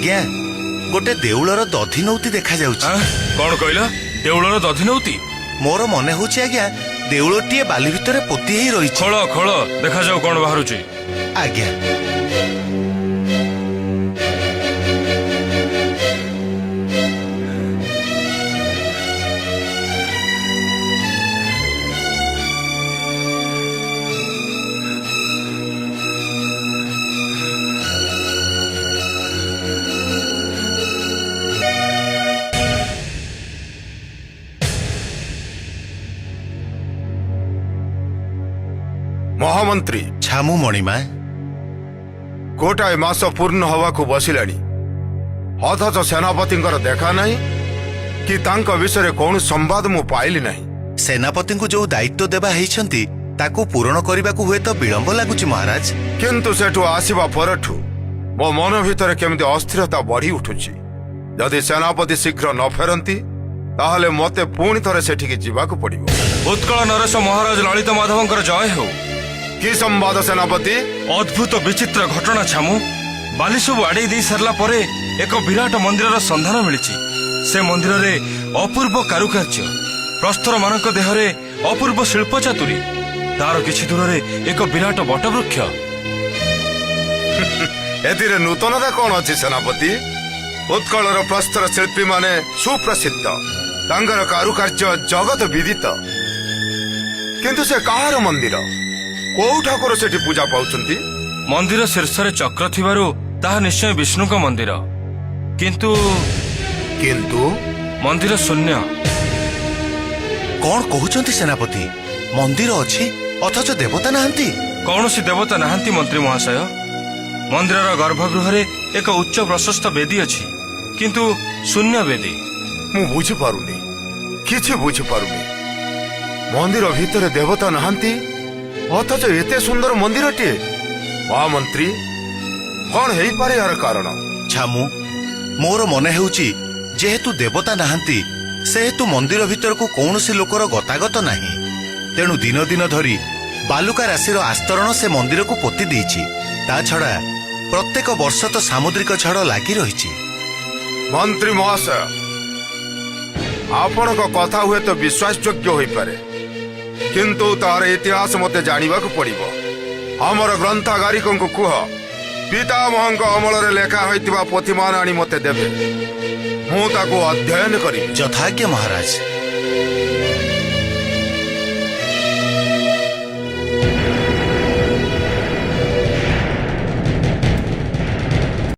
आज्ञा गोटे देउलर दधिनौती देखा जाउछि। कौन कहल देउलर दधिनौती? मोर मने होछि आज्ञा देउलटीए बाली भितरे पोती हेई रहिछि। खोल खोल देखा जाऊ कौन बाहरुछि। आज्ञा महामंत्री छामु मणिमा गोटाए मास पूर्ण हवा को बसिलाणी अथच सेनापति देखा नहीं कि तांका विषय कौन संवाद मु पाइली नहीं। सेनापति को जो दायित्व देबा हेइछंती ताकू पूर्ण करने को हुए तो विलंब लगुच महाराज। किंतु सेठू आसिबा परठू मो मन भितर केमिति अस्थिरता बढ़ी उठुची। जदि सेनापति शीघ्र न फेरंती ताहले मते पुणी थरे सेठिकी जीवाकू पड़िबो। उत्कल नरेश महाराज ललित माधवंकर जय हो। कि संवाद सेनापति? अद्भुत विचित्र घटना छामु। बाली सब आड़े दे सारला परे एक विराट मंदिर संधान मिली। से मंदिर रे अपूर्व कारुकार्य, प्रस्तर मानक देहरे अपूर्व शिल्प चातुरी, तार किछि दूर रे एक विराट बटवृक्ष। एतिरे नूतनता कौन अछि सेनापति? उत्कलर प्रस्तर शिल्पी माने सुप्रसिद्ध, तांकर कारुकार्य जगत विदित। किंतु से कहार मंदिर? कोउ ठाकुर सेठी पूजा पाउछंती? मंदिर शीर्ष रे चक्र थिबारु ताहा निश्चय विष्णु का मंदिर। किंतु किंतु मंदिर शून्य। कौन कहउछंती सेनापति? मंदिर अछि अथच देवता नाहंती? कौनसी देवता नाहंती मंत्री महाशय। मंदिर गर्भगृह रे एक उच्च प्रशस्त वेदी अछि, किंतु शून्य वेदी। मु बुझी पारुनी, किछि बुझी पारुनी। मंदिर भितर देवता नाहंती अथच एते सुंदर मंदिरटिए। महामंत्री कौन हेई पारे यार कारण? छामु मोर मने हेउची जेहेतु देवता नाहंती सेहेतु मंदिर भितर को कौनसी लोकर गतागत नाही। तेणु दिन दिन धरी बालुका राशि आस्तरण से मंदिर को पोती देइछि। ता छड़ा प्रत्येक वर्ष तो सामुद्रिक झड़ लागी रहिछि। मंत्री महाशय, आपण को कथा हुए तो विश्वास योग्य होई पारे, किंतु तार इतिहास मते जानिबा को पड़िबो। हमर ग्रंथागारिक को कुह पितामह अमल रे लेखा होइतिबा पोथीमान आनी मते देबे। मु ताको अध्ययन करी। यथाज्ञ महाराज।